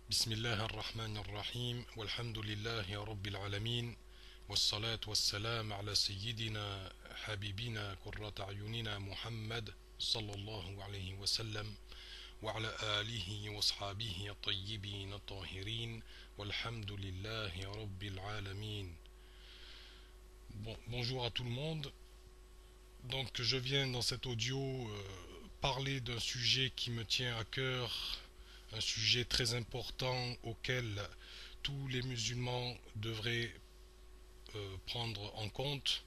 بسم الله الرحمن الرحيم والحمد لله رب العالمين والصلاة والسلام على سيدنا حبيبنا قرة أعيننا محمد صلى الله عليه وسلم وعلى آله وأصحابه الطيبين الطاهرين والحمد لله رب العالمين. Bonjour à tout le monde. Donc je viens dans cet audio parler d'un sujet qui me tient à cœur, un sujet très important auquel tous les musulmans devraient prendre en compte.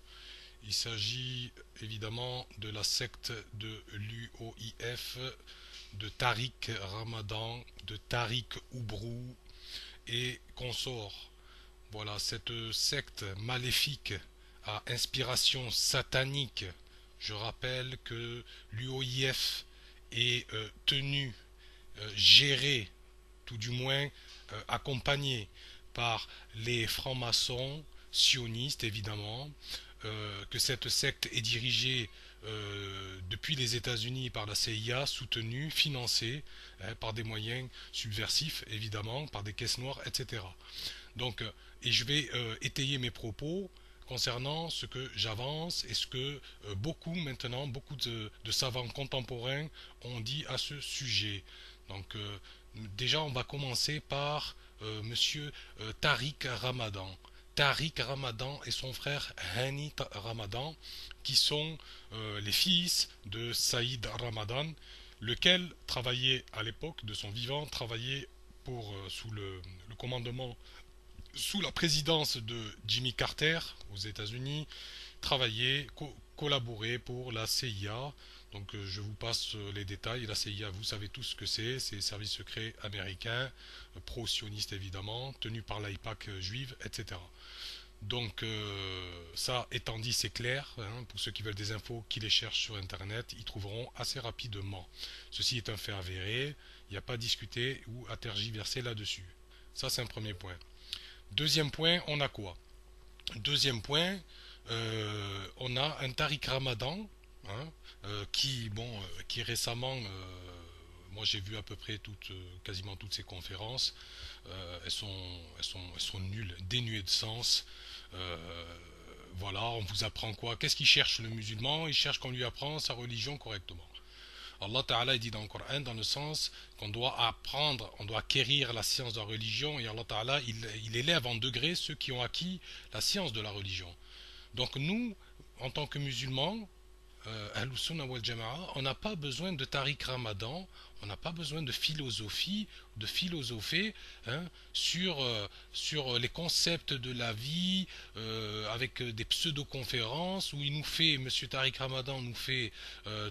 Il s'agit évidemment de la secte de l'UOIF, de Tariq Ramadan, de Tariq Oubrou et consorts. Voilà, cette secte maléfique à inspiration satanique. Je rappelle que l'UOIF est tenu, géré, tout du moins accompagné par les francs-maçons sionistes évidemment, que cette secte est dirigée depuis les États-Unis par la CIA, soutenue, financée par des moyens subversifs évidemment, par des caisses noires, etc. Donc, et je vais étayer mes propos concernant ce que j'avance et ce que beaucoup de savants contemporains ont dit à ce sujet. Donc, déjà, on va commencer par Monsieur Tariq Ramadan. Tariq Ramadan et son frère Hani Ramadan, qui sont les fils de Saïd Ramadan, lequel travaillait à l'époque de son vivant, travaillait sous le commandement, sous la présidence de Jimmy Carter aux États-Unis, travaillait, collaborait pour la CIA. Donc je vous passe les détails. La CIA, vous savez tous ce que c'est les services secrets américains, pro-sionistes évidemment, tenus par l'AIPAC juive, etc. Donc ça étant dit, c'est clair, hein, pour ceux qui veulent des infos, qui les cherchent sur Internet, ils trouveront assez rapidement. Ceci est un fait avéré, il n'y a pas à discuter ou à tergiverser là-dessus. Ça c'est un premier point. Deuxième point, on a quoi? Deuxième point, on a un Tariq Ramadan, hein, qui récemment, moi j'ai vu à peu près quasiment toutes ces conférences, elles sont nulles, dénuées de sens. Voilà, on vous apprend quoi? Qu'est-ce qu'il cherche le musulman? Il cherche qu'on lui apprend sa religion correctement. Allah Ta'ala dit dans le Coran dans le sens qu'on doit apprendre, on doit acquérir la science de la religion, et Allah Ta'ala il élève en degrés ceux qui ont acquis la science de la religion. Donc nous, en tant que musulmans, Ahlus Sunnah wal Jama'a, on n'a pas besoin de Tariq Ramadan, on n'a pas besoin de philosophie, de philosopher, hein, sur les concepts de la vie, avec des pseudo-conférences où il nous fait, Monsieur Tariq Ramadan nous fait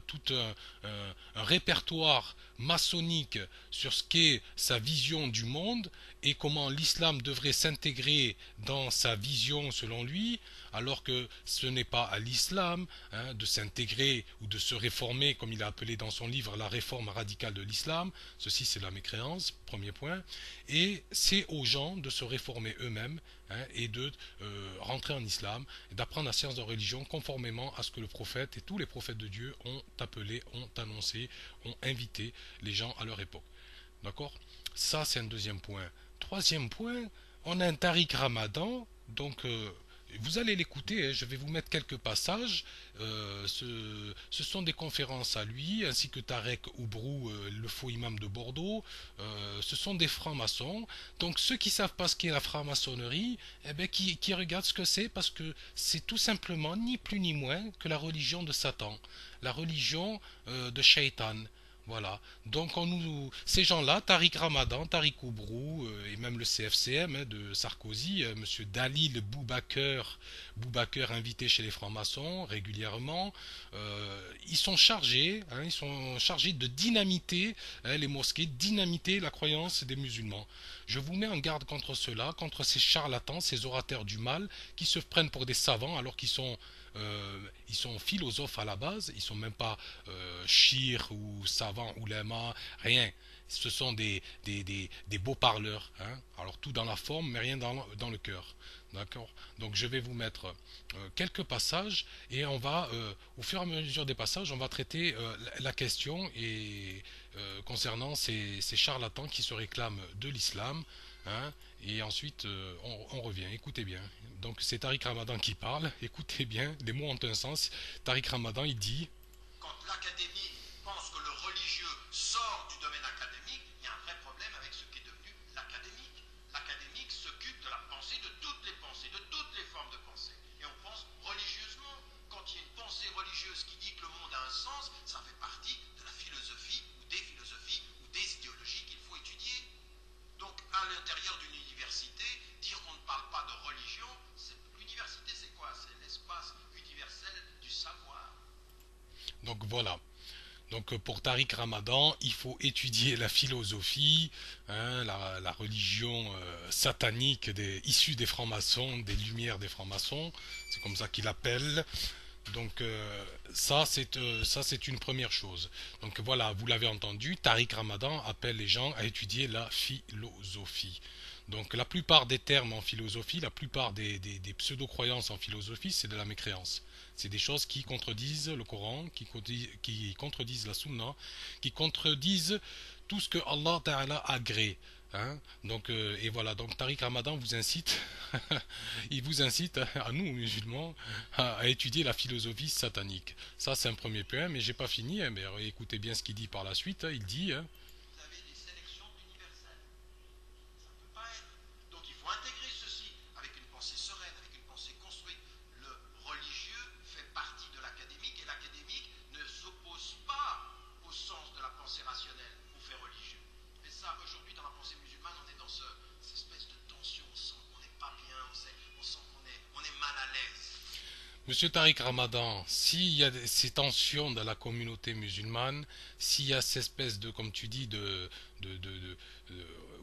tout un répertoire maçonnique sur ce qu'est sa vision du monde et comment l'islam devrait s'intégrer dans sa vision selon lui, alors que ce n'est pas à l'islam, hein, de s'intégrer ou de se réformer, comme il a appelé dans son livre la réforme radicale de l'islam. Ceci c'est la mécréance, premier point. Et c'est aux gens de se réformer eux-mêmes, hein, et de rentrer en islam, et d'apprendre la science de la religion conformément à ce que le prophète et tous les prophètes de Dieu ont appelé, ont annoncé, ont invité les gens à leur époque. D'accord? Ça c'est un deuxième point. Troisième point, on a un Tariq Ramadan, donc vous allez l'écouter, hein, je vais vous mettre quelques passages. Ce sont des conférences à lui, ainsi que Tarek Oubrou, le faux imam de Bordeaux. Ce sont des francs-maçons. Donc ceux qui ne savent pas ce qu'est la franc-maçonnerie, eh ben, qui regardent ce que c'est, parce que c'est tout simplement ni plus ni moins que la religion de Satan, la religion de Shaitan. Voilà. Donc ces gens-là, Tariq Ramadan, Tariq Oubrou, et même le CFCM, hein, de Sarkozy, Monsieur Dalil Boubaker invité chez les francs-maçons régulièrement, ils sont chargés, hein, de dynamiter, hein, les mosquées, dynamiter la croyance des musulmans. Je vous mets en garde contre cela, contre ces charlatans, ces orateurs du mal, qui se prennent pour des savants alors ils sont philosophes à la base, ils sont même pas shir ou savants ou lama, rien. Ce sont des beaux parleurs, hein. Alors tout dans la forme, mais rien dans le cœur. D'accord. Donc je vais vous mettre quelques passages, et on va, au fur et à mesure des passages, on va traiter la question, concernant ces charlatans qui se réclament de l'islam, hein, et ensuite on revient. Écoutez bien. Donc c'est Tariq Ramadan qui parle. Écoutez bien, les mots ont un sens. Tariq Ramadan, il dit. Quand l'académie pense que le religieux sort du domaine académique, il y a un vrai problème avec ce qui est devenu l'académique. L'académique s'occupe de la pensée, de toutes les pensées, de toutes les formes de pensée. Et on pense religieusement. Quand il y a une pensée religieuse qui dit que le monde a un sens, ça fait partie de la philosophie ou des philosophies ou des idéologies qu'il faut étudier. Donc, à l'intérieur d'une université, dire qu'on ne parle pas de religion, l'université c'est quoi? C'est l'espace universel du savoir. Donc voilà. Donc pour Tariq Ramadan, il faut étudier la philosophie, hein, la religion satanique issue des francs-maçons, des lumières des francs-maçons, c'est comme ça qu'il appelle. Donc ça c'est une première chose. Donc voilà, vous l'avez entendu, Tariq Ramadan appelle les gens à étudier la philosophie. Donc la plupart des termes en philosophie, la plupart des pseudo-croyances en philosophie, c'est de la mécréance. C'est des choses qui contredisent le Coran, qui contredisent la Sunna, qui contredisent tout ce que Allah Ta'ala a agréé. Hein. Donc, et voilà, donc Tariq Ramadan vous incite, il vous incite à nous musulmans à étudier la philosophie satanique. Ça c'est un premier point, mais j'ai pas fini. Hein, mais écoutez bien ce qu'il dit par la suite. Hein, il dit, hein, Vous avez des sélections universelles. Ça ne peut pas être. Donc il faut intégrer ceci avec une pensée sereine, avec une pensée construite. Le religieux fait partie de l'académique et l'académique ne s'oppose pas au sens de la pensée rationnelle au fait religieux. Et ça, aujourd'hui, dans la pensée musulmane, on est dans cette espèce de tension. On sent qu'on n'est pas bien, on sent qu'on est mal à l'aise. Monsieur Tariq Ramadan, s'il y a ces tensions dans la communauté musulmane, s'il y a cette espèce de, comme tu dis, de-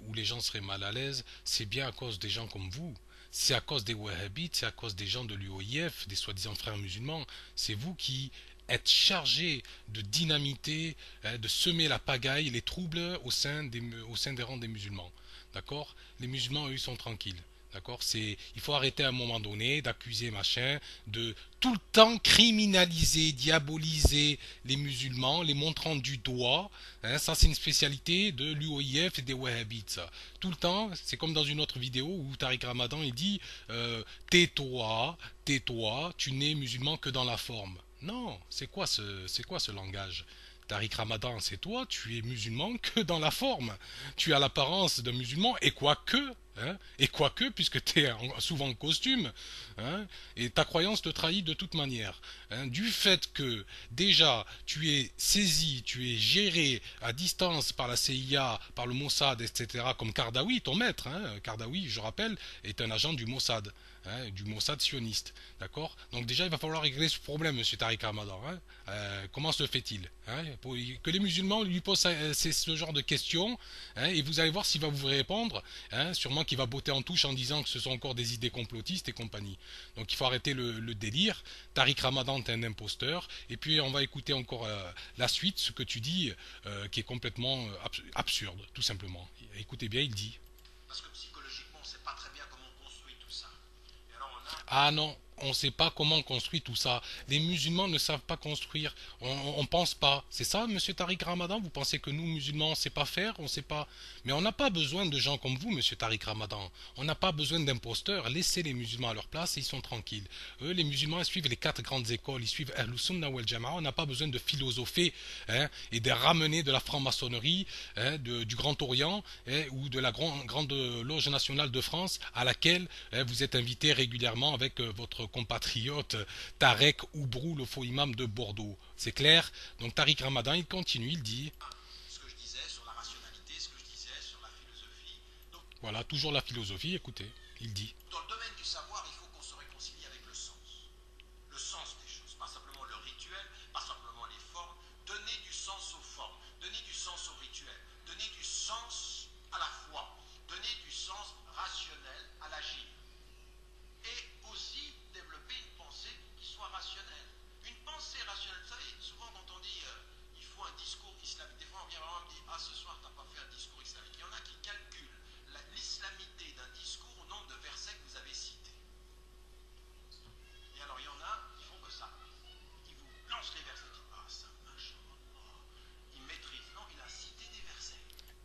où les gens seraient mal à l'aise, c'est bien à cause des gens comme vous. C'est à cause des Wahhabites, c'est à cause des gens de l'UOIF, des soi-disant frères musulmans. C'est vous qui êtes chargés de dynamiter, hein, de semer la pagaille, les troubles au sein des rangs des musulmans. D'accord? Les musulmans, eux, ils sont tranquilles. D'accord. Il faut arrêter à un moment donné d'accuser machin, de tout le temps criminaliser, diaboliser les musulmans, les montrant du doigt. Hein, ça, c'est une spécialité de l'UOIF et des Wahhabites. Ça. Tout le temps, c'est comme dans une autre vidéo où Tariq Ramadan il dit tais-toi, tais-toi, tu n'es musulman que dans la forme. Non, c'est quoi ce langage? Tariq Ramadan, c'est toi, tu es musulman que dans la forme. Tu as l'apparence d'un musulman, et quoique, hein, et quoique, puisque tu es souvent en costume, hein, et ta croyance te trahit de toute manière. Hein, du fait que, déjà, tu es saisi, tu es géré à distance par la CIA, par le Mossad, etc., comme Kardawi, ton maître, hein, Kardawi, je rappelle, est un agent du Mossad. Hein, du Mossad sioniste, d'accord. Donc déjà, il va falloir régler ce problème, Monsieur Tariq Ramadan. Hein. Comment se fait-il, hein, que les musulmans lui posent ce genre de questions, hein, et vous allez voir s'il va vous répondre, hein, sûrement qu'il va botter en touche en disant que ce sont encore des idées complotistes et compagnie. Donc il faut arrêter le délire. Tariq Ramadan est un imposteur, et puis on va écouter encore la suite, ce que tu dis, qui est complètement absurde, tout simplement. Écoutez bien, il dit. Parce que psychologiquement, on ne sait pas très bien comment on construit tout ça. Et alors on a. Ah non, on ne sait pas comment on construit tout ça. Les musulmans ne savent pas construire. On ne pense pas. C'est ça, monsieur Tariq Ramadan? Vous pensez que nous, musulmans, on ne sait pas faire? On sait pas. Mais on n'a pas besoin de gens comme vous, monsieur Tariq Ramadan. On n'a pas besoin d'imposteurs. Laissez les musulmans à leur place et ils sont tranquilles. Eux, les musulmans, ils suivent les quatre grandes écoles. Ils suivent Ahlus Sunnah wal Jama'a. On n'a pas besoin de philosopher, hein, et de ramener de la franc-maçonnerie, hein, du Grand Orient, hein, ou de la grande loge nationale de France à laquelle, hein, vous êtes invité régulièrement avec votre compatriote Tarek Oubrou, le faux imam de Bordeaux. C'est clair? Donc Tariq Ramadan, il continue, il dit, Ce que je disais sur la rationalité, ce que je disais sur la philosophie. Donc, voilà, toujours la philosophie, écoutez, il dit. dans le domaine du savoir, il faut qu'on se réconcilie avec le sens. Le sens des choses, pas simplement le rituel, pas simplement les formes. Donner du sens aux formes, donner du sens au rituel, donner du sens à la foi, donner du sens rationnel à l'agir. Et aussi développer une pensée qui soit rationnelle. Une pensée rationnelle, vous savez, souvent quand on dit il faut un discours islamique, des fois on vient vraiment me dire ah ce soir t'as pas fait un discours islamique. Il y en a qui calculent l'islamité d'un discours au nombre de versets que vous avez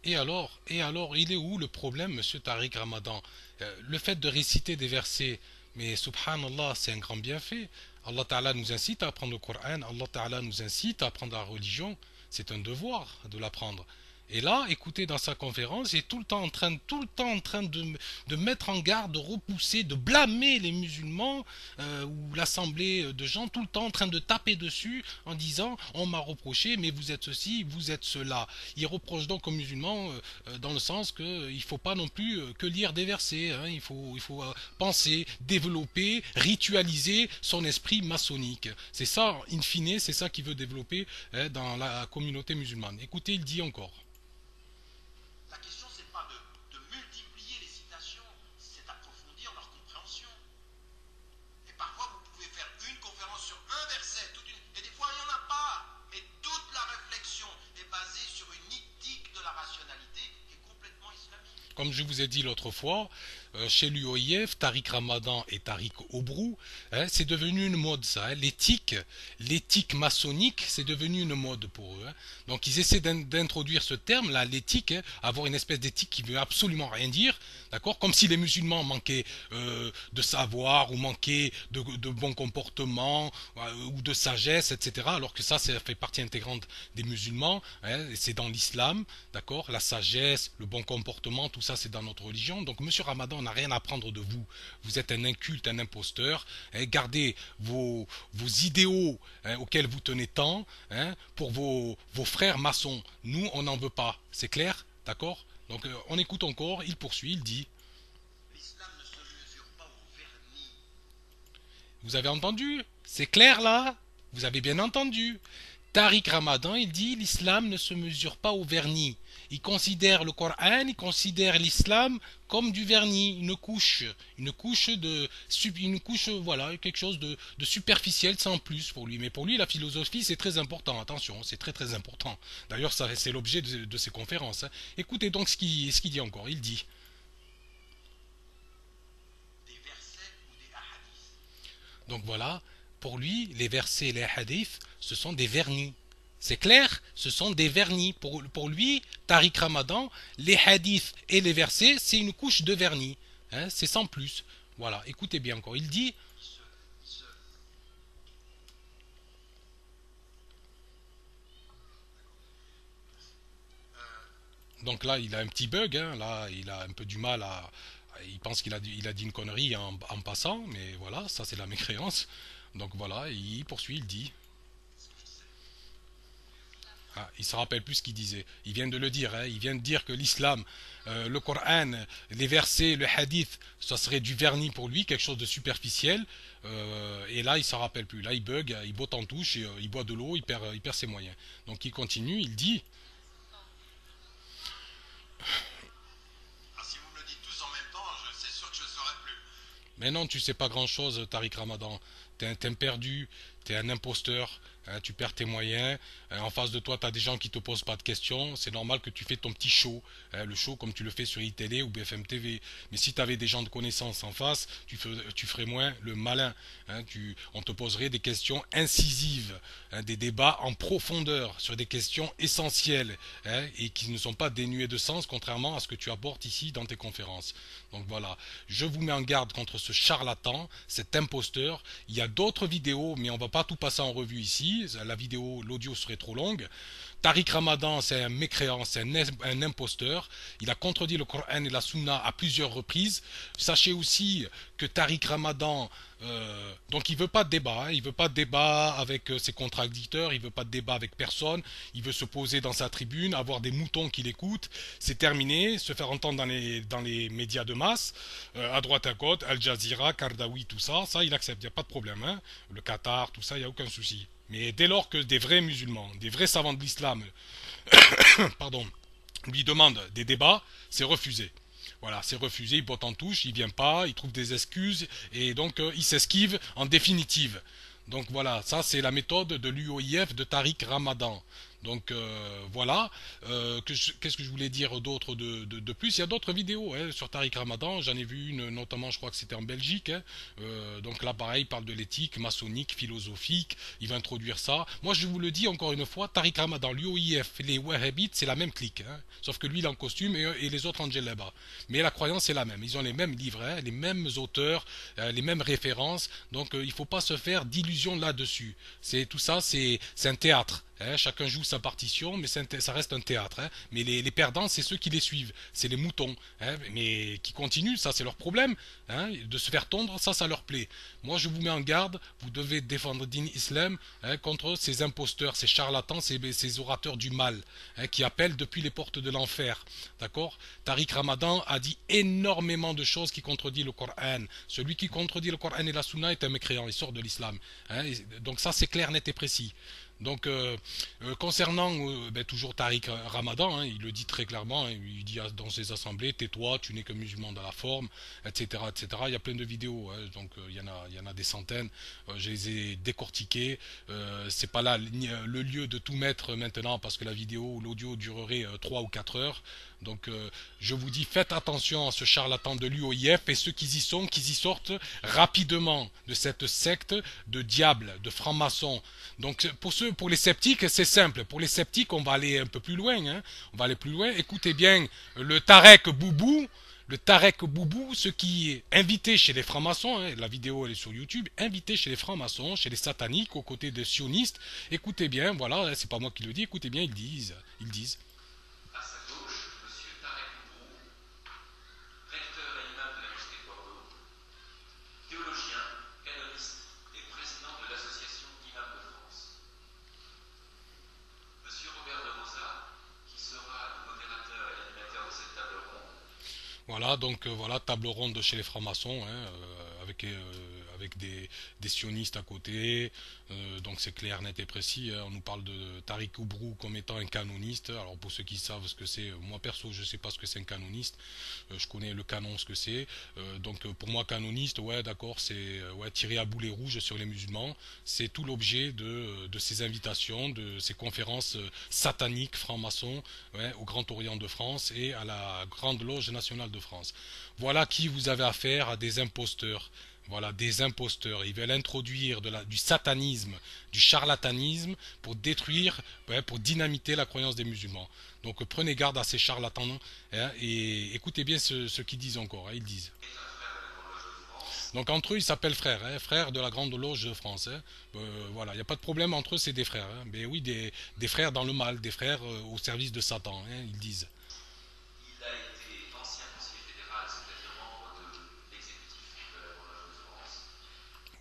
Et alors, il est où le problème, monsieur Tariq Ramadan? Le fait de réciter des versets, mais subhanallah, c'est un grand bienfait. Allah Ta'ala nous incite à apprendre le Coran, Allah Ta'ala nous incite à apprendre la religion, c'est un devoir de l'apprendre. Et là, écoutez, dans sa conférence, il est tout le temps en train de mettre en garde, de repousser, de blâmer les musulmans ou l'assemblée de gens, tout le temps en train de taper dessus en disant on m'a reproché, mais vous êtes ceci, vous êtes cela. Il reproche donc aux musulmans dans le sens qu'il ne faut pas non plus que lire des versets, hein. Il faut penser, développer, ritualiser son esprit maçonnique. C'est ça, in fine, c'est ça qu'il veut développer dans la communauté musulmane. Écoutez, il dit encore. La question, c'est pas de multiplier les citations, c'est d'approfondir leur compréhension. Et parfois, vous pouvez faire une conférence sur un verset, et des fois, il n'y en a pas. Mais toute la réflexion est basée sur une éthique de la rationalité qui est complètement islamique. Comme je vous ai dit l'autre fois, chez l'UOIF, Tariq Ramadan et Tariq Obrou, hein, c'est devenu une mode ça. Hein. L'éthique maçonnique, c'est devenu une mode pour eux. Hein. Donc ils essaient d'introduire ce terme-là, l'éthique, hein, avoir une espèce d'éthique qui veut absolument rien dire, d'accord. Comme si les musulmans manquaient de savoir ou manquaient de bon comportement ou de sagesse, etc. Alors que ça fait partie intégrante des musulmans. Hein, c'est dans l'islam, d'accord. La sagesse, le bon comportement, tout ça, c'est dans notre religion. Donc Monsieur Ramadan n'a rien à prendre de vous. Vous êtes un inculte, un imposteur. Hein, gardez vos idéaux hein, auxquels vous tenez tant hein, pour vos frères maçons. Nous, on n'en veut pas. C'est clair? D'accord? Donc on écoute encore, il poursuit, il dit. L'islam ne se mesure pas au vernis. Vous avez entendu? C'est clair là? Vous avez bien entendu. Tariq Ramadan, il dit l'islam ne se mesure pas au vernis. Il considère le Coran, il considère l'islam comme du vernis, une couche, voilà, quelque chose de superficiel sans plus pour lui. Mais pour lui, la philosophie, c'est très important. Attention, c'est très très important. D'ailleurs, ça, c'est l'objet de ses conférences. Hein. Écoutez donc ce qu'il dit encore. Il dit. Des versets ou des hadiths. Donc voilà, pour lui, les versets et les hadiths, ce sont des vernis. C'est clair, ce sont des vernis. Pour lui, Tariq Ramadan, les hadiths et les versets, c'est une couche de vernis. Hein, c'est sans plus. Voilà, écoutez bien encore. Il dit. Donc là, il a un petit bug. Hein, là, il a un peu du mal à. Il pense qu'il a dit une connerie en passant, mais voilà, ça c'est la mécréance. Donc voilà, il poursuit, il dit. Ah, il se rappelle plus ce qu'il disait. Il vient de le dire. Hein. Il vient de dire que l'islam, le Coran, les versets, le hadith, ça serait du vernis pour lui, quelque chose de superficiel. Et là, il s'en rappelle plus. Là, il bug, il botte en touche, et, il boit de l'eau, il perd ses moyens. Donc il continue, il dit. Ah, si vous me le dites tous en même temps, c'est sûr que je ne saurais plus. Mais non, tu sais pas grand-chose, Tariq Ramadan. T'es un perdu, t'es un imposteur, hein, tu perds tes moyens. En face de toi, t'as des gens qui te posent pas de questions. C'est normal que tu fais ton petit show, hein, le show comme tu le fais sur iTélé ou BFM TV. Mais si t'avais des gens de connaissance en face, tu ferais moins le malin. Hein, on te poserait des questions incisives, hein, des débats en profondeur sur des questions essentielles hein, et qui ne sont pas dénuées de sens, contrairement à ce que tu apportes ici dans tes conférences. Donc voilà, je vous mets en garde contre ce charlatan, cet imposteur. Il y a d'autres vidéos, mais on va pas tout passer en revue ici. L'audio serait trop longue. Tariq Ramadan, c'est un mécréant, c'est un imposteur. Il a contredit le Coran et la Sunna à plusieurs reprises. Sachez aussi que Tariq Ramadan, donc il veut pas de débat, hein, il veut pas de débat avec ses contradicteurs, il veut pas de débat avec personne. Il veut se poser dans sa tribune, avoir des moutons qui l'écoutent. C'est terminé, se faire entendre dans les médias de masse, à droite à gauche, Al Jazeera, Kardawi, tout ça, ça il accepte, il n'y a pas de problème. Hein. Le Qatar, tout ça, il n'y a aucun souci. Mais dès lors que des vrais musulmans, des vrais savants de l'islam, pardon, lui demandent des débats, c'est refusé. Voilà, c'est refusé, il botte en touche, il vient pas, il trouve des excuses, et donc il s'esquive en définitive. Donc voilà, ça c'est la méthode de l'UOIF de Tariq Ramadan. Donc voilà. Qu'est-ce que je voulais dire d'autre de plus? Il y a d'autres vidéos hein, sur Tariq Ramadan. J'en ai vu une notamment, je crois que c'était en Belgique. Hein. Donc là, pareil, il parle de l'éthique maçonnique, philosophique. Il va introduire ça. Moi, je vous le dis encore une fois, Tariq Ramadan, l'UOIF, les Wahhabites, c'est la même clique. Hein. Sauf que lui, il est en costume et les autres en djellaba. Mais la croyance est la même. Ils ont les mêmes livres, hein, les mêmes auteurs, les mêmes références. Donc il ne faut pas se faire d'illusions là-dessus. C'est tout ça, c'est un théâtre. Hein, chacun joue sa partition, mais ça reste un théâtre. Hein. Mais les perdants, c'est ceux qui les suivent. C'est les moutons. Hein, mais qui continuent, ça c'est leur problème. Hein, de se faire tondre, ça leur plaît. Moi, je vous mets en garde. Vous devez défendre Din Islam hein, contre ces imposteurs, ces charlatans, ces orateurs du mal, hein, qui appellent depuis les portes de l'enfer. D'accord? Tariq Ramadan a dit énormément de choses qui contredisent le Coran. Celui qui contredit le Coran et la Sunna est un mécréant. Il sort de l'islam. Hein, donc ça, c'est clair, net et précis. Donc, concernant toujours Tariq Ramadan, hein, il le dit très clairement, hein, il dit dans ses assemblées, tais-toi, tu n'es que musulman dans la forme, etc., etc. Il y a plein de vidéos, hein, donc il y en a des centaines. Je les ai décortiquées. C'est pas là le lieu de tout mettre maintenant parce que la vidéo ou l'audio durerait 3 ou 4 heures. Donc je vous dis, faites attention à ce charlatan de l'UOIF et ceux qui y sont, qui y sortent rapidement de cette secte de diables, de francs-maçons. Donc pour les sceptiques, c'est simple. Pour les sceptiques, on va aller un peu plus loin. Hein. On va aller plus loin. Écoutez bien le Tarek Boubou. Le Tarek Boubou, ce qui est invité chez les francs-maçons, hein, la vidéo elle est sur YouTube, invité chez les francs-maçons, chez les sataniques, aux côtés des sionistes. Écoutez bien, voilà, c'est pas moi qui le dis, écoutez bien, ils disent. À sa gauche, Monsieur Tarek Bourou, recteur et imam de la mosquée de Bordeaux, théologien, canoniste et président de l'association Imams de France. Monsieur Robert de Rosa, qui sera le modérateur et l'animateur de cette table ronde. Voilà, donc voilà, table ronde chez les francs-maçons, hein, avec des sionistes à côté, donc c'est clair, net et précis. Hein. On nous parle de Tariq Oubrou comme étant un canoniste. Alors pour ceux qui savent ce que c'est, moi perso je sais pas ce que c'est un canoniste. Je connais le canon, ce que c'est. Donc pour moi canoniste, ouais d'accord, c'est ouais, tirer à boulet rouge sur les musulmans. C'est tout l'objet de ces invitations, de ces conférences sataniques francs-maçons ouais, au Grand Orient de France et à la Grande Loge nationale de France. Voilà qui vous avez affaire à des imposteurs. Voilà, des imposteurs. Ils veulent introduire du satanisme, du charlatanisme pour détruire, ouais, pour dynamiter la croyance des musulmans. Donc prenez garde à ces charlatans hein, et écoutez bien ce qu'ils disent encore. Hein, ils disent. Donc entre eux, ils s'appellent frères, hein, frères de la Grande Loge de France. Hein. Voilà, il n'y a pas de problème entre eux, c'est des frères. Hein. Mais oui, des frères dans le mal, des frères au service de Satan, hein, ils disent. Il a été ancien conseiller fédéral, c'est-à-dire membre de l'exécutif de la Grande Loge de France.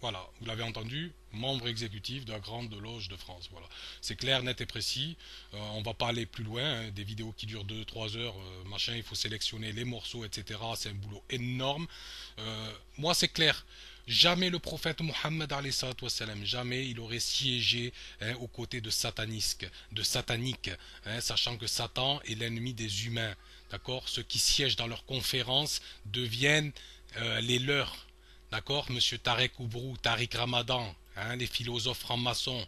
Voilà, vous l'avez entendu, membre exécutif de la Grande Loge de France. Voilà, c'est clair, net et précis. On va pas aller plus loin. Hein. Des vidéos qui durent 2-3 heures, machin, il faut sélectionner les morceaux, etc. C'est un boulot énorme. Moi, c'est clair. Jamais le prophète Mohammed, jamais il aurait siégé hein, aux côtés de sataniques, hein, sachant que Satan est l'ennemi des humains. D'accord. Ceux qui siègent dans leurs conférences deviennent les leurs. D'accord, monsieur Tarek Oubrou, Tariq Ramadan, hein, les philosophes francs-maçons.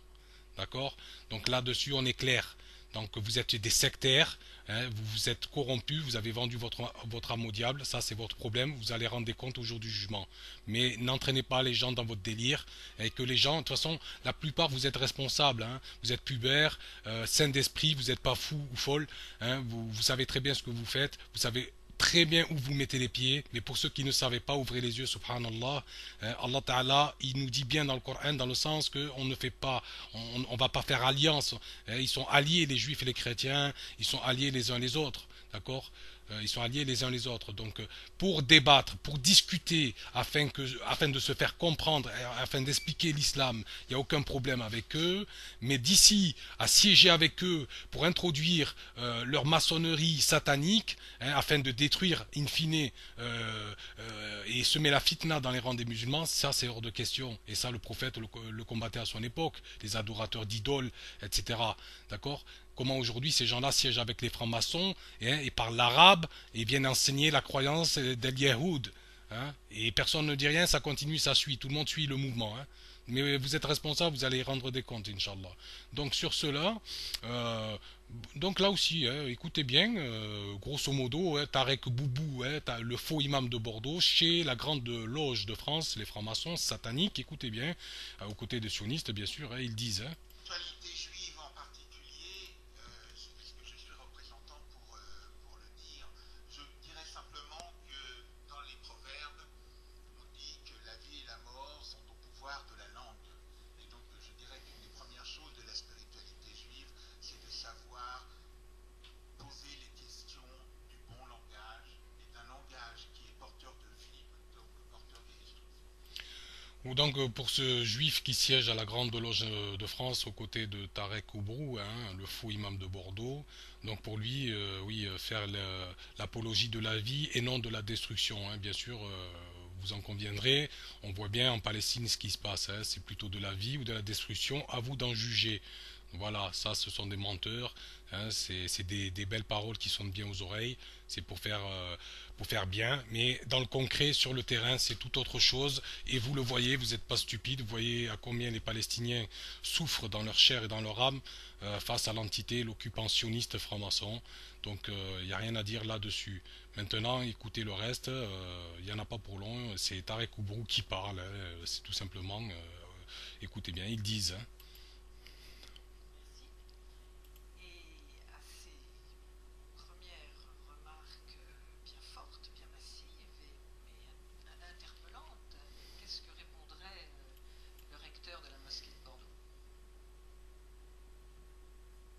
D'accord. Donc là-dessus, on est clair. Donc vous êtes des sectaires, hein, vous vous êtes corrompus, vous avez vendu votre âme au diable, ça c'est votre problème, vous allez rendre des comptes au jour du jugement. Mais n'entraînez pas les gens dans votre délire, et que les gens, de toute façon, la plupart vous êtes responsables, hein, vous êtes pubères, sains d'esprit, vous n'êtes pas fous ou folles, hein, vous savez très bien ce que vous faites, vous savez très bien où vous mettez les pieds, mais pour ceux qui ne savaient pas, ouvrez les yeux, subhanallah. Allah Ta'ala, il nous dit bien dans le Coran, dans le sens qu'on ne fait pas, on va pas faire alliance. Ils sont alliés, les juifs et les chrétiens, ils sont alliés les uns les autres, d'accord. Ils sont alliés les uns les autres. Donc, pour débattre, pour discuter, afin de se faire comprendre, afin d'expliquer l'islam, il n'y a aucun problème avec eux. Mais d'ici à siéger avec eux pour introduire leur maçonnerie satanique, hein, afin de détruire, in fine, et semer la fitna dans les rangs des musulmans, ça c'est hors de question. Et ça, le prophète le combattait à son époque, les adorateurs d'idoles, etc. D'accord. Comment aujourd'hui ces gens-là siègent avec les francs-maçons et parlent l'arabe et viennent enseigner la croyance des Yéhoud. Hein, et personne ne dit rien, ça continue, ça suit. Tout le monde suit le mouvement. Hein. Mais vous êtes responsable, vous allez y rendre des comptes, Inch'Allah. Donc sur cela, euh, donc là aussi, hein, écoutez bien, grosso modo, hein, Tarek Boubou, hein, le faux imam de Bordeaux, chez la grande loge de France, les francs-maçons sataniques, écoutez bien, aux côtés des sionistes, bien sûr, hein, ils disent, hein. L'actualité juive en particulier, puisque je suis représentant pour le dire, je dirais simplement que dans les proverbes, on dit que la vie et la mort sont au pouvoir de la langue. Et donc je dirais qu'une des premières choses de la spiritualité juive, c'est de savoir poser les questions du bon langage et d'un langage qui est porteur de vie plutôt que porteur de destruction. Ou donc pour ce juif qui siège à la Grande Loge de France aux côtés de Tarek Oubrou, hein, le faux imam de Bordeaux, donc pour lui, oui, faire l'apologie de la vie et non de la destruction, hein, bien sûr, vous en conviendrez, on voit bien en Palestine ce qui se passe, hein, c'est plutôt de la vie ou de la destruction, à vous d'en juger. Voilà, ça ce sont des menteurs, hein, c'est des belles paroles qui sonnent bien aux oreilles, c'est pour faire bien, mais dans le concret, sur le terrain, c'est tout autre chose, et vous le voyez, vous n'êtes pas stupide, vous voyez à combien les Palestiniens souffrent dans leur chair et dans leur âme face à l'entité, l'occupant sioniste franc-maçon, donc il n'y a rien à dire là-dessus. Maintenant, écoutez le reste, il n'y en a pas pour long, c'est Tarek Oubrou qui parle, hein, c'est tout simplement, écoutez bien, ils disent, hein. Merci. Et à ces premières remarques bien fortes, bien massives, mais interpellantes, qu'est-ce que répondrait le recteur de la mosquée de Bordeaux?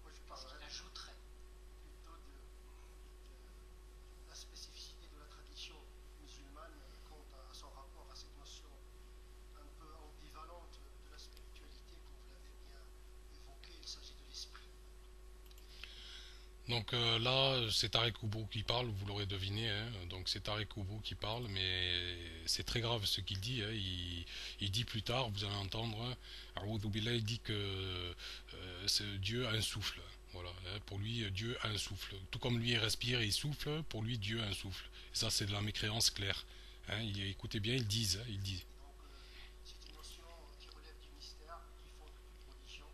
Moi, je Qu'est-ce qu'il parlerai ajouterait? plutôt de la spécificité de la tradition musulmane quant à son rapport à cette notion un peu ambivalente de la spiritualité, comme vous l'avez bien évoqué. Il s'agit de l'esprit. Donc là, c'est Tarek Oubrou qui parle, vous l'aurez deviné, hein. Donc c'est Tarek Oubrou qui parle, mais c'est très grave ce qu'il dit, hein. Il dit plus tard, vous allez entendre, hein, A'oudhou Billah, il dit que Dieu a un souffle. Voilà, hein. Pour lui, Dieu a un souffle. Tout comme lui il respire et il souffle, pour lui, Dieu a un souffle. Et ça, c'est de la mécréance claire, hein. Écoutez bien, ils disent, hein, ils disent. Et donc, c'est une notion qui relève du mystère, qui fonde toute religion.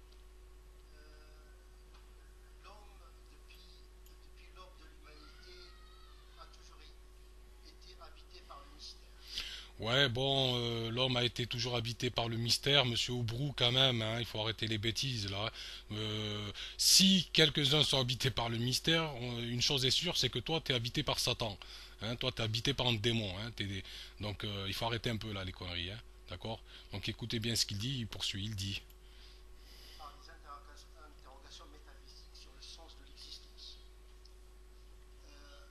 L'homme, depuis l'aube de l'humanité, a toujours été habité par le mystère. Ouais, bon, l'homme a été toujours habité par le mystère, monsieur Oubrou, quand même, hein, il faut arrêter les bêtises, là. Si quelques-uns sont habités par le mystère, une chose est sûre, c'est que toi, t'es habité par Satan. Hein, toi, t'es habité par un démon. Hein, donc, il faut arrêter un peu, là, les conneries, hein, d'accord? Donc, écoutez bien ce qu'il dit, il poursuit, il dit. Par des interrogations métaphysiques sur le sens de l'existence. Euh,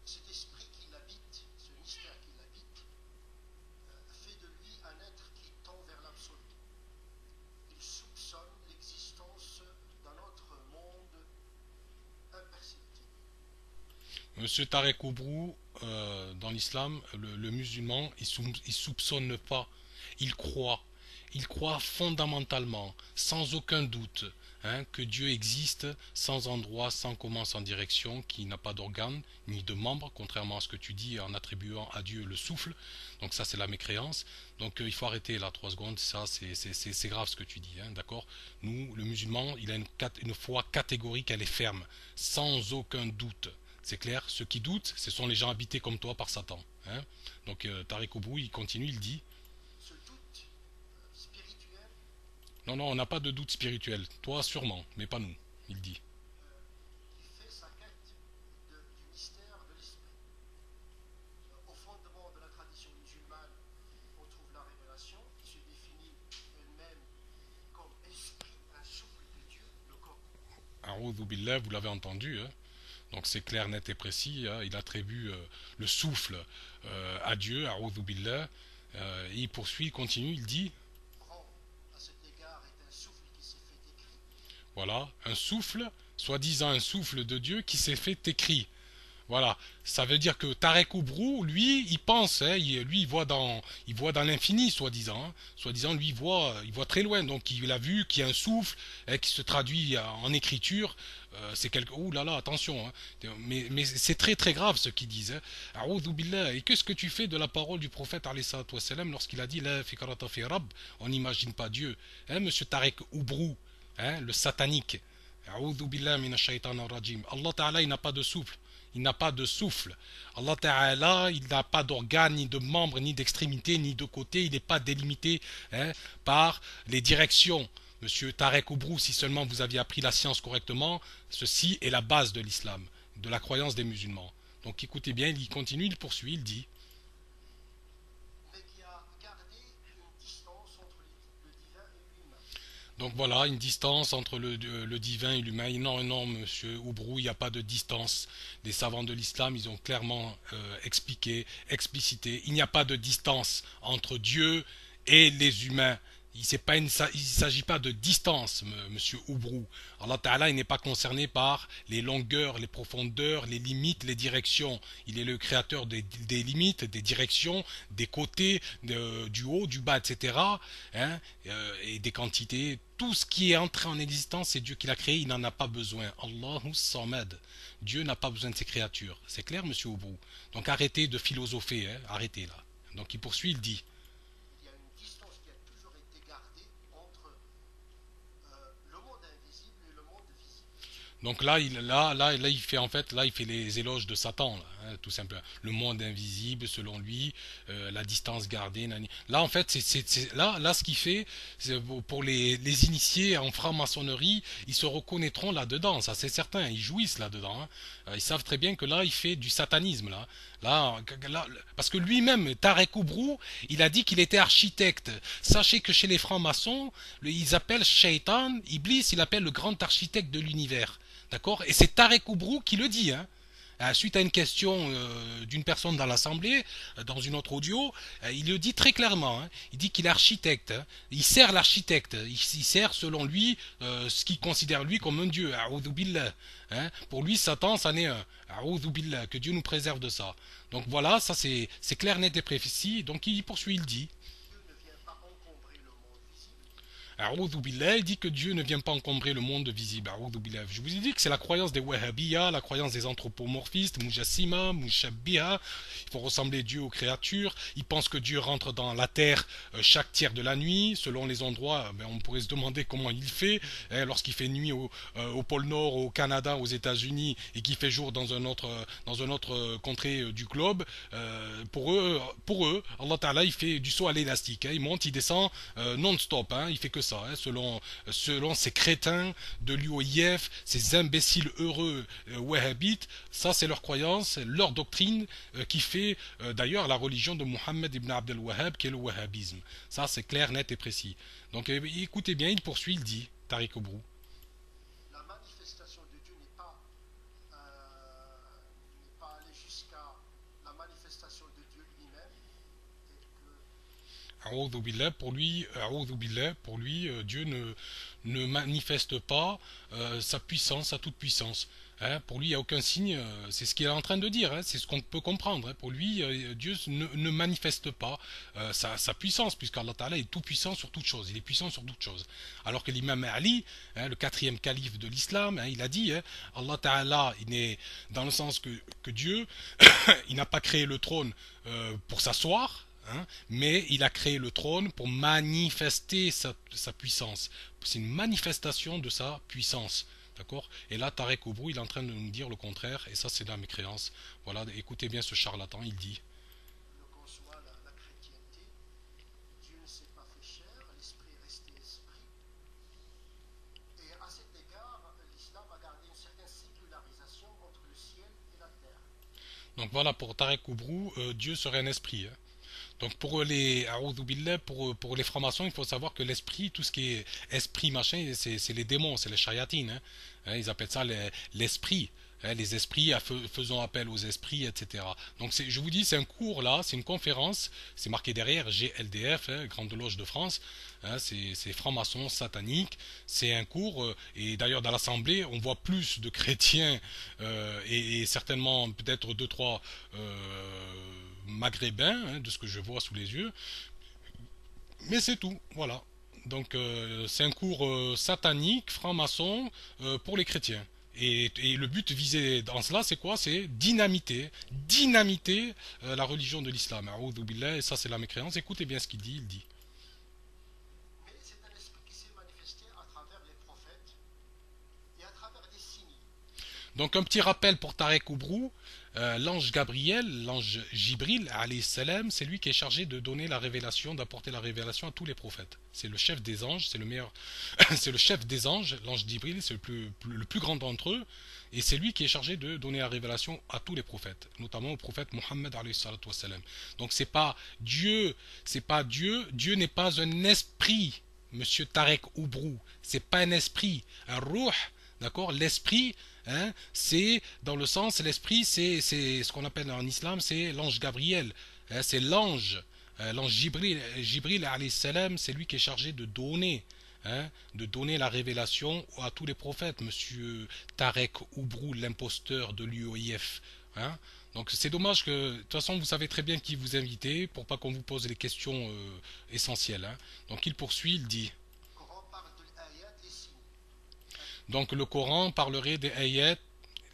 Cet esprit qui l'habite, ce mystère qui l'habite, fait de lui un être qui tend vers l'absolu. Il soupçonne l'existence d'un autre monde imperceptible. Monsieur Tarek Oubrou, dans l'islam, le musulman, il soupçonne pas, il croit. Il croit fondamentalement, sans aucun doute, hein, que Dieu existe sans endroit, sans comment, sans direction, qui n'a pas d'organes ni de membres, contrairement à ce que tu dis en attribuant à Dieu le souffle. Donc ça, c'est la mécréance. Donc il faut arrêter là 3 secondes. Ça, c'est grave ce que tu dis, hein, d'accord? Nous, le musulman, il a une foi catégorique, elle est ferme, sans aucun doute. C'est clair, ceux qui doutent, ce sont les gens habités comme toi par Satan, hein. Donc Tariq Oubrou, il continue, il dit, Ce doute spirituel, non, non, on n'a pas de doute spirituel. Toi, sûrement, mais pas nous, il dit. qui fait sa quête du mystère de l'esprit. Au fondement de la tradition musulmane, on trouve la révélation qui se définit elle-même comme esprit, un souffle de Dieu, le Coran. A'udhu billah, vous l'avez entendu, hein. Donc c'est clair, net et précis, hein. Il attribue le souffle à Dieu, A'udhu billah. Et il poursuit, il continue, il dit, Le Coran, à cet égard, est un souffle qui s'est fait écrit. voilà, un souffle, soi-disant un souffle de Dieu qui s'est fait écrit. Voilà, ça veut dire que Tarek Oubrou, lui, il pense, hein, il voit dans l'infini, soi-disant, hein. Soi-disant, lui, il voit très loin, donc il a vu qu'il y a un souffle, hein, qui se traduit en écriture. C'est quelque, ouh là là, attention, hein. Mais c'est très très grave ce qu'ils disent, hein. A'oudhu billah. Et qu'est-ce que tu fais de la parole du prophète alayhi salatu wassalam lorsqu'il a dit la fikrata fi rabb, on n'imagine pas Dieu, hein, Monsieur Tarek Oubrou, hein, le satanique. A'oudhu billah minash shaitanir rajim. Allah Ta'ala, il n'a pas de souffle. Il n'a pas de souffle. Allah Ta'ala, il n'a pas d'organes, ni de membres, ni d'extrémités, ni de côtés. Il n'est pas délimité, hein, par les directions. Monsieur Tarek Oubrou, si seulement vous aviez appris la science correctement, ceci est la base de l'islam, de la croyance des musulmans. Donc écoutez bien, il continue, il poursuit, il dit. mais qui a gardé une distance entre le divin et l'humain. Donc voilà, une distance entre le divin et l'humain. Non, non, monsieur Oubrou, il n'y a pas de distance. Les savants de l'islam, ils ont clairement expliqué, explicité. Il n'y a pas de distance entre Dieu et les humains. Il ne s'agit pas de distance, monsieur Oubrou. Allah Ta'ala, il n'est pas concerné par les longueurs, les profondeurs, les limites, les directions. Il est le créateur des limites, des directions, des côtés, du haut, du bas, etc. Hein, et des quantités. Tout ce qui est entré en existence, c'est Dieu qui l'a créé, il n'en a pas besoin. Allahu Samad. Dieu n'a pas besoin de ses créatures. C'est clair, monsieur Oubrou? Donc arrêtez de philosopher, hein, arrêtez là. Donc il poursuit, il dit. Il y a une distance qui a toujours été gardée entre le monde invisible et le monde visible. Donc il fait en fait, là, il fait les éloges de Satan, là, hein, tout simplement. Le monde invisible, selon lui, la distance gardée. Là, en fait, là, ce qu'il fait, pour les initiés en franc-maçonnerie, ils se reconnaîtront là-dedans, ça c'est certain. Ils jouissent là-dedans, hein. Ils savent très bien que là, il fait du satanisme, là. Là, parce que lui-même, Tarek Oubrou, il a dit qu'il était architecte. Sachez que chez les francs-maçons, ils appellent Shaitan, Iblis, il appelle le grand architecte de l'univers. D'accord? Et c'est Tarek Oubrou qui le dit, hein. Suite à une question d'une personne dans l'Assemblée, dans une autre audio, il le dit très clairement, hein. Il dit qu'il est architecte, hein. Il sert l'architecte. Il sert, selon lui, ce qu'il considère lui comme un dieu. A'udhu billah, hein. Pour lui, Satan, c'en est un. A'udhu billah, que Dieu nous préserve de ça. Donc voilà, ça c'est clair, net et précis. Donc il poursuit, il dit. Dieu ne vient pas encombrer le monde visible. A'udhu billah, il dit que Dieu ne vient pas encombrer le monde visible. A'udhu billah. Je vous ai dit que c'est la croyance des Wahhabiyya, la croyance des anthropomorphistes, Mujassima, Mushabbiha. Il faut ressembler Dieu aux créatures. Ils pensent que Dieu rentre dans la terre chaque tiers de la nuit. Selon les endroits, on pourrait se demander comment il fait. Lorsqu'il fait nuit au pôle Nord, au Canada, aux États-Unis, et qu'il fait jour dans un autre contrée du globe, pour eux, Allah Ta'ala, il fait du saut à l'élastique, hein. Il monte, il descend non-stop, hein. Il fait que ça, hein, selon ces crétins de l'UOIF, ces imbéciles heureux wahhabites. Ça, c'est leur croyance, leur doctrine qui fait d'ailleurs la religion de Mohammed ibn Abdel Wahhab, qui est le wahhabisme. Ça, c'est clair, net et précis. Donc écoutez bien, il poursuit, il dit, Tarek Oubrou. La manifestation de Dieu n'est pas allée jusqu'à la manifestation de Dieu lui-même, et que A'udhu billah, pour lui, Dieu ne manifeste pas sa puissance, sa toute puissance. Hein, pour lui, il n'y a aucun signe, c'est ce qu'il est en train de dire, hein, c'est ce qu'on peut comprendre. Hein. Pour lui, Dieu ne manifeste pas sa puissance, puisqu'Allah Ta'ala est tout puissant sur toute chose, il est puissant sur toute chose. Alors que l'imam Ali, hein, le quatrième calife de l'islam, hein, il a dit, hein, Allah Ta'ala, il est dans le sens que Dieu, il n'a pas créé le trône pour s'asseoir, hein, mais il a créé le trône pour manifester sa puissance. C'est une manifestation de sa puissance. D'accord? Et là, Tarek Oubrou, il est en train de nous dire le contraire, et ça, c'est dans mes créances. Voilà, écoutez bien ce charlatan, il dit. le conçoit la chrétienté, Dieu ne s'est pas fait chair, l'esprit est resté esprit. Et à cet égard, l'islam a gardé une certaine sécularisation entre le ciel et la terre. Donc voilà, pour Tarek Oubrou, Dieu serait un esprit. Hein. Donc pour les pour les francs-maçons, il faut savoir que l'esprit, tout ce qui est esprit machin, c'est les démons, c'est les shayatines. Hein. Hein, ils appellent ça l'esprit. Les esprits, faisons appel aux esprits, etc. Donc je vous dis, c'est un cours là, c'est une conférence, c'est marqué derrière GLDF, Grande Loge de France, c'est franc-maçon satanique, c'est un cours, et d'ailleurs dans l'Assemblée, on voit plus de chrétiens, et certainement peut-être deux, trois maghrébins, de ce que je vois sous les yeux, mais c'est tout, voilà. Donc c'est un cours satanique, franc-maçon, pour les chrétiens. Et le but visé dans cela, c'est quoi? C'est dynamiter la religion de l'islam. A'oudhu billah, et ça c'est la mécréance. Écoutez bien ce qu'il dit, il dit. Mais c'est un esprit qui s'est manifesté à travers les prophètes et à travers des signes. Donc un petit rappel pour Tarek Oubrou, l'ange Gabriel, l'ange Jibril, alayhi salam, c'est lui qui est chargé de donner la révélation, d'apporter la révélation à tous les prophètes. C'est le chef des anges, c'est le meilleur, c'est le chef des anges, l'ange Jibril, c'est le plus grand d'entre eux, et c'est lui qui est chargé de donner la révélation à tous les prophètes, notamment au prophète Mohammed alayhi salatu wassalam. Donc c'est pas Dieu, Dieu n'est pas un esprit, monsieur Tarek Oubrou, c'est pas un esprit, un ruh, d'accord, l'esprit, c'est dans le sens, l'esprit, c'est ce qu'on appelle en islam, c'est l'ange Gabriel, c'est l'ange Jibril alayhi salam, c'est lui qui est chargé de donner la révélation à tous les prophètes, monsieur Tarek Oubrou, l'imposteur de l'UOIF. Donc c'est dommage que, de toute façon, vous savez très bien qui vous invitez pour pas qu'on vous pose les questions essentielles. Donc il poursuit, il dit. Le Coran parle de l'ayat, les signes. Donc le Coran parlerait des ayats,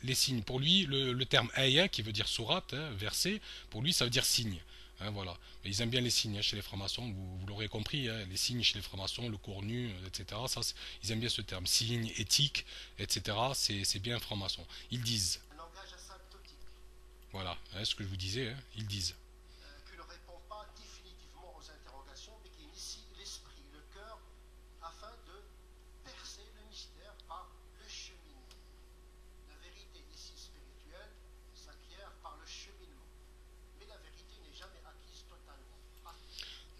les signes. Pour lui, le terme ayat, qui veut dire sourate, verset, pour lui ça veut dire signe. Voilà. Mais ils aiment bien les signes chez les francs-maçons, vous l'aurez compris, les signes chez les francs-maçons, le cournu, etc. Ça, ils aiment bien ce terme. Signe, éthique, etc. C'est bien franc-maçon. Ils disent, Un langage asymptotique voilà, ce que je vous disais, ils disent. qui ne répond pas définitivement aux interrogations, mais qui initie l'esprit, le cœur, afin de percer le mystère par le cheminement. La vérité ici spirituelle s'acquiert par le cheminement. Mais la vérité n'est jamais acquise totalement.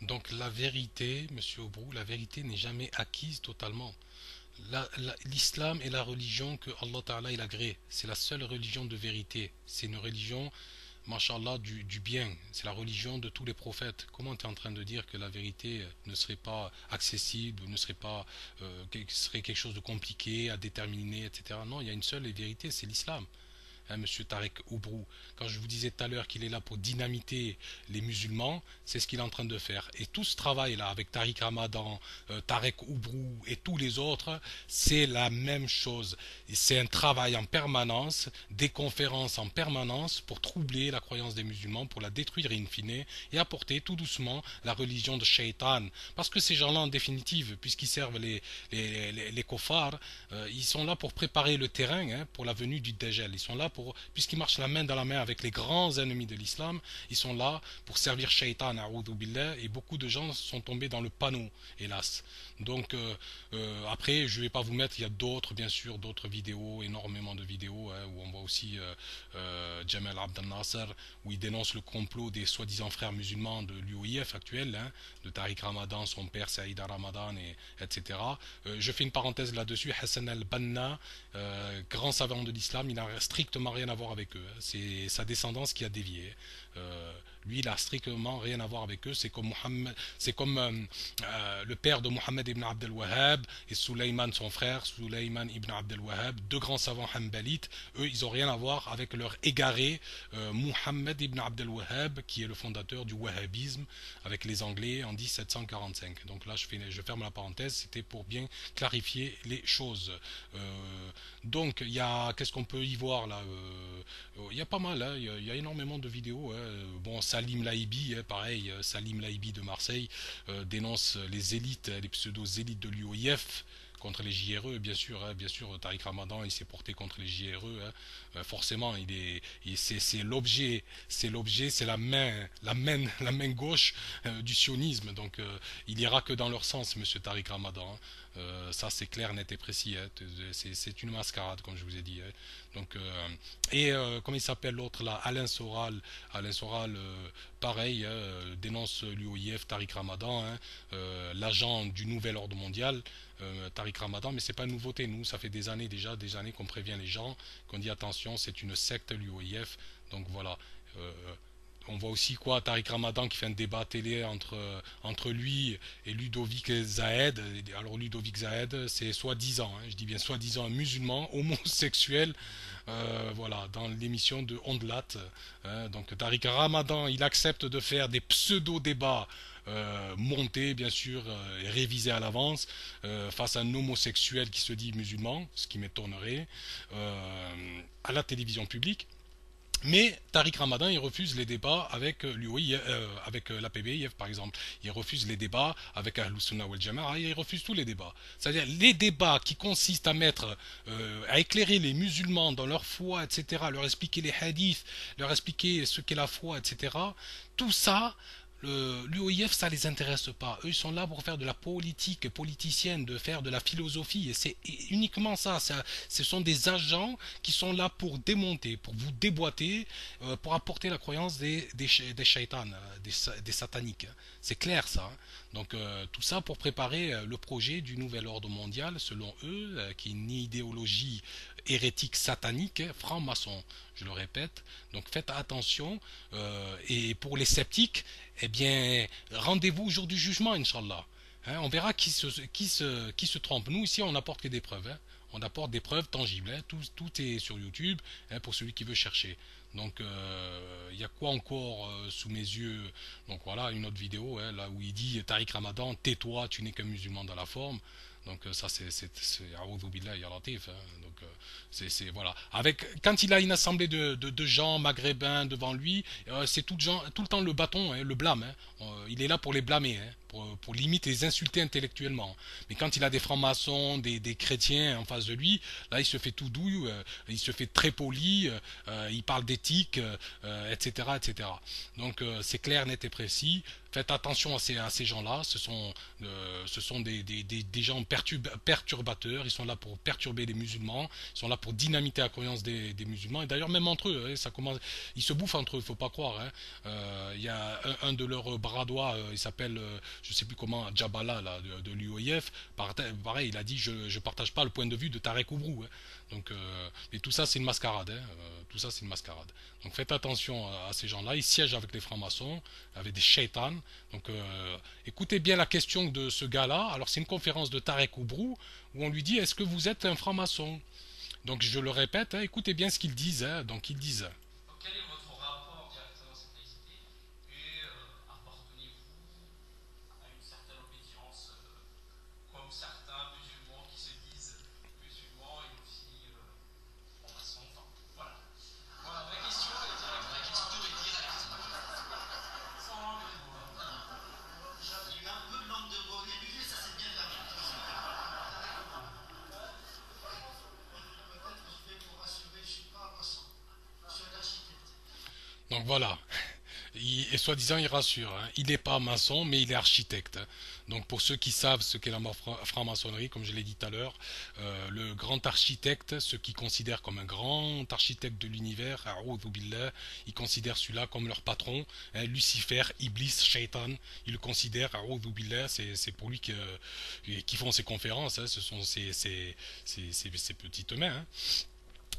Donc la vérité, monsieur Aubrou, la vérité n'est jamais acquise totalement. L'islam est la religion que Allah Ta'ala il a agréée. C'est la seule religion de vérité. C'est une religion, mashallah, du bien. C'est la religion de tous les prophètes. Comment tu es en train de dire que la vérité ne serait pas accessible, ne serait pas serait quelque chose de compliqué à déterminer, etc. Non, il y a une seule vérité, c'est l'islam. Monsieur Tarek Oubrou, quand je vous disais tout à l'heure qu'il est là pour dynamiter les musulmans, c'est ce qu'il est en train de faire. Et tout ce travail-là, avec Tariq Ramadan, Tarek Oubrou et tous les autres, c'est la même chose. C'est un travail en permanence, des conférences en permanence pour troubler la croyance des musulmans, pour la détruire in fine, et apporter tout doucement la religion de Shaitan. Parce que ces gens-là, en définitive, puisqu'ils servent les kofars, ils sont là pour préparer le terrain pour la venue du Dajjal. Ils sont là puisqu'ils marchent la main dans la main avec les grands ennemis de l'islam, ils sont là pour servir Shaitan, a'oudhu billah, et beaucoup de gens sont tombés dans le panneau, hélas. Donc après, je ne vais pas vous mettre, il y a d'autres, bien sûr, d'autres vidéos, énormément de vidéos, où on voit aussi Jamal Abdel Nasser, où il dénonce le complot des soi-disant frères musulmans de l'UOIF actuel, de Tariq Ramadan, son père Saïda Ramadan, etc. Je fais une parenthèse là-dessus. Hassan al-Banna, grand savant de l'islam, il n'a strictement rien à voir avec eux. C'est sa descendance qui a dévié. Lui, il n'a strictement rien à voir avec eux. C'est comme le père de Mohammed ibn Abdel Wahhab et Suleyman, son frère, Suleyman ibn Abdel Wahhab, deux grands savants hanbalites. Eux, ils n'ont rien à voir avec leur égaré Mohammed ibn Abdel Wahhab, qui est le fondateur du wahhabisme avec les Anglais en 1745. Donc là, je ferme la parenthèse. C'était pour bien clarifier les choses. Donc, qu'est-ce qu'on peut y voir là? Il y a pas mal, il y a énormément de vidéos. Bon, Salim Laibi, pareil, Salim Laibi de Marseille dénonce les élites, les pseudo-élites de l'UOIF contre les JRE, bien sûr, Tariq Ramadan il s'est porté contre les JRE, forcément, c'est l'objet, c'est la main gauche du sionisme, donc il ira que dans leur sens, monsieur Tariq Ramadan. Ça c'est clair, net et précis, c'est une mascarade comme je vous ai dit. Donc, comment il s'appelle l'autre là, Alain Soral, pareil, dénonce l'UOIF, Tariq Ramadan, l'agent du nouvel ordre mondial, Tariq Ramadan, mais c'est pas une nouveauté, nous ça fait des années déjà, qu'on prévient les gens, qu'on dit attention, attention, c'est une secte, l'UOIF. Donc voilà. Euh, on voit aussi quoi, Tariq Ramadan qui fait un débat télé entre lui et Ludovic Zahed. Alors Ludovic Zahed, c'est soi-disant, hein, je dis bien soi-disant un musulman homosexuel, voilà, dans l'émission de Ondelat. Donc Tariq Ramadan, il accepte de faire des pseudo-débats montés, bien sûr, et révisés à l'avance, face à un homosexuel qui se dit musulman, ce qui m'étonnerait, à la télévision publique. Mais Tariq Ramadan, il refuse les débats avec l'UOI, avec la PBIF par exemple. Il refuse les débats avec Ahlus Sunnah wal Jama'a, il refuse tous les débats. C'est-à-dire les débats qui consistent à éclairer les musulmans dans leur foi, etc., leur expliquer les hadiths, leur expliquer ce qu'est la foi, etc. Tout ça, l'UOIF, ça les intéresse pas. Eux, ils sont là pour faire de la politique politicienne, de faire de la philosophie. Et c'est uniquement ça. Ce sont des agents qui sont là pour démonter, pour vous déboîter, pour apporter la croyance des shaitans, des sataniques. C'est clair ça. Donc tout ça pour préparer le projet du nouvel ordre mondial, selon eux, qui est une idéologie hérétique satanique, franc-maçon, je le répète. Donc faites attention. Et pour les sceptiques, eh bien, rendez-vous au jour du jugement, Inch'Allah. Hein, on verra qui se trompe. Nous, ici, on n'apporte que des preuves. Hein. On apporte des preuves tangibles. Hein. Tout est sur YouTube, hein, pour celui qui veut chercher. Donc, il y a quoi encore sous mes yeux? Donc voilà, une autre vidéo, hein, là où il dit Tariq Ramadan, tais-toi, tu n'es qu'un musulman dans la forme. Donc ça c'est A'udhu billahi ya latif, hein. Donc voilà. Avec quand il a une assemblée de gens maghrébins devant lui, c'est tout le temps le bâton, hein, le blâme, hein. Il est là pour les blâmer, hein, pour limite les insulter intellectuellement. Mais quand il a des francs-maçons, des chrétiens en face de lui, là il se fait tout doux, il se fait très poli, il parle d'éthique, etc., etc. Donc c'est clair, net et précis. Faites attention à ces gens-là. Ce sont des gens perturbateurs. Ils sont là pour perturber les musulmans. Ils sont là pour dynamiter la croyance des musulmans. Et d'ailleurs, même entre eux, hein, ils se bouffent entre eux. Il ne faut pas croire. Hein. Il y a un de leurs bras droits. Il s'appelle, je ne sais plus comment, Jabala là, de l'UOIF. Pareil, il a dit je ne partage pas le point de vue de Tarek Oubrou. Hein. Donc, et tout ça, c'est une mascarade. Hein. Tout ça, c'est une mascarade. Donc, faites attention à ces gens-là. Ils siègent avec les francs-maçons, avec des shaitans. Donc, écoutez bien la question de ce gars-là. Alors, c'est une conférence de Tarek Oubrou où on lui dit est-ce que vous êtes un franc-maçon? Donc, je le répète, hein, écoutez bien ce qu'ils disent. Hein. Donc, ils disent Donc, quel est votre rapport directement à cette laïcité et appartenez-vous à une certaine obédience comme certains musulmans qui se disent musulmans et aussi francs-maçons? Enfin, voilà. Voilà, vraie question et directe. La question est directe. Sans langue de bois. Il y a eu un peu de langue de bois au début, et ça s'est bien terminé. Peut-être je vais vous rassurer, je ne suis pas un maçon, je suis un architecte. donc voilà. Et soi-disant, il rassure. Hein. Il n'est pas maçon, mais il est architecte. Hein. Donc pour ceux qui savent ce qu'est la franc-maçonnerie, comme je l'ai dit tout à l'heure, le grand architecte, ceux qui considèrent comme un grand architecte de l'univers, a'udhu billah, ils considèrent celui-là comme leur patron, hein, Lucifer, Iblis, Shaitan, ils le considèrent, a'udhu billah, c'est pour lui qui font ces conférences, hein, ce sont ces petites mains. Hein.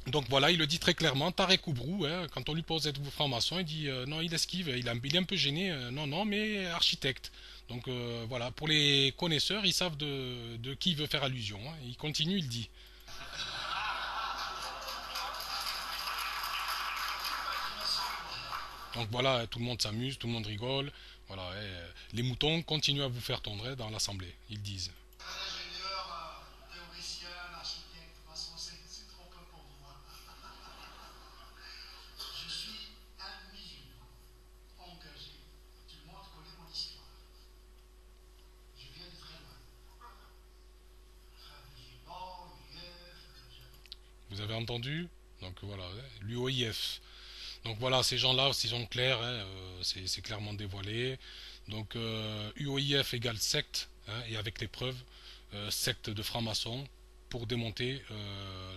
Donc voilà, il le dit très clairement, Tarek Oubrou, hein, quand on lui pose êtes-vous franc-maçon, il dit non, il esquive, il est un peu gêné, non, mais architecte. Donc voilà, pour les connaisseurs, ils savent de qui il veut faire allusion. Hein. Il continue, il dit. Donc voilà, tout le monde s'amuse, tout le monde rigole. Voilà, les moutons continuent à vous faire tondre dans l'assemblée, ils disent. Un ingénieur, un théoricien, un architecte, maçon, c'est trop peu pour moi. Je suis un musulman engagé. Tout le monde connaît mon histoire. Je viens de très loin. Un musulman, Vous avez entendu? Donc voilà, l'UOIF. Donc voilà, ces gens-là, s'ils sont clairs, hein, c'est clairement dévoilé. Donc UOIF égale secte, hein, et avec les preuves, secte de francs-maçons pour démonter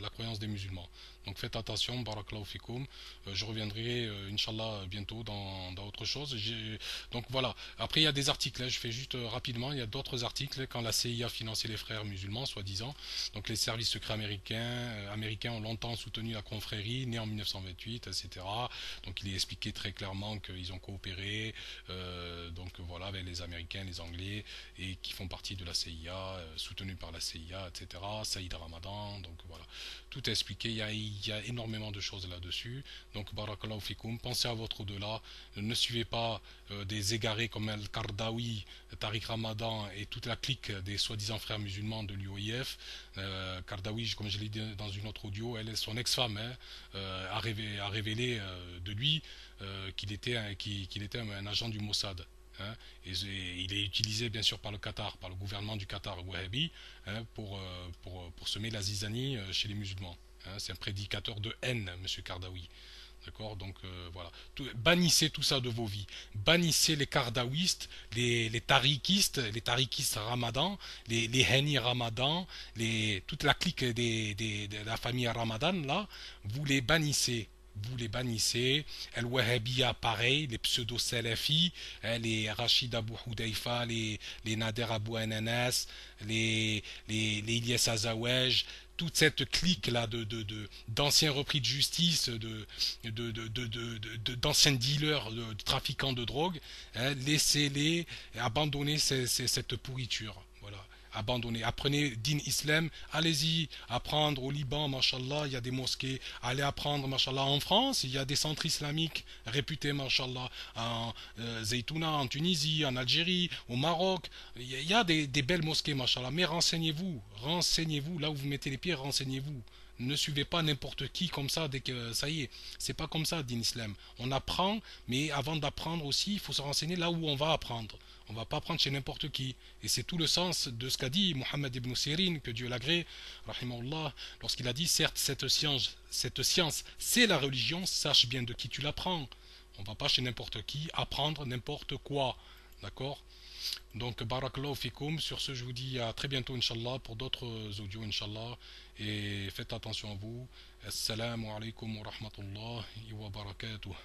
la croyance des musulmans. Donc faites attention, barakallahu fikum. Je reviendrai, Inch'Allah, bientôt dans autre chose. Donc voilà. Après, il y a des articles, hein. Je fais juste rapidement. Il y a d'autres articles quand la CIA finançait les frères musulmans, soi-disant. Donc les services secrets américains ont longtemps soutenu la confrérie, née en 1928, etc. Donc il est expliqué très clairement qu'ils ont coopéré, donc voilà, avec les Américains, les Anglais, et qui font partie de la CIA, soutenus par la CIA, etc. Saïd Ramadan, donc voilà. Tout est expliqué, il y a énormément de choses là-dessus. Donc, barakallahu fikum, pensez à votre au-delà. Ne suivez pas des égarés comme Al-Qardawi, Tariq Ramadan et toute la clique des soi-disant frères musulmans de l'UOIF. Qardawi, comme je l'ai dit dans une autre audio, son ex-femme, hein, a révélé de lui qu'il était un agent du Mossad. Hein, et il est utilisé bien sûr par le Qatar, par le gouvernement du Qatar wahhabi, hein, pour semer la zizanie chez les musulmans. Hein, c'est un prédicateur de haine, monsieur Kardawi. D'accord. Donc voilà. Bannissez tout ça de vos vies. Bannissez les kardawistes, les tariquistes ramadan, les henni ramadan, toute la clique de la famille ramadan, là, vous les bannissez. Vous les bannissez. El-Wahhabiyya, pareil, les pseudo-salafis, hein, les Rachid Abu Hudayfa, les Nader Abu Ananas, les Ilyas Azawej, toute cette clique là d'anciens repris de justice, d'anciens dealers, de trafiquants de drogue, hein, laissez-les abandonner cette pourriture. Voilà. Abandonnez, apprenez din islam, allez-y apprendre au Liban, mashallah, il y a des mosquées, allez apprendre, mashallah, en France, il y a des centres islamiques réputés, mashallah, en Zaytouna, en Tunisie, en Algérie, au Maroc, il y a des belles mosquées, mashallah, mais renseignez-vous, là où vous mettez les pieds, renseignez-vous. Ne suivez pas n'importe qui comme ça dès que ça y est. C'est pas comme ça, din islam. On apprend, mais avant d'apprendre aussi, il faut se renseigner là où on va apprendre. On ne va pas apprendre chez n'importe qui. Et c'est tout le sens de ce qu'a dit Mohammed ibn Sirin, que Dieu l'agrée, rahimahullah, lorsqu'il a dit, certes, cette science, c'est la religion, sache bien de qui tu l'apprends. On ne va pas chez n'importe qui apprendre n'importe quoi. D'accord? Donc, barakallahu fikum. Sur ce, je vous dis à très bientôt, Inch'Allah, pour d'autres audios, Inch'Allah. Et faites attention à vous. Assalamu alaikum wa rahmatullahi wa barakatuh.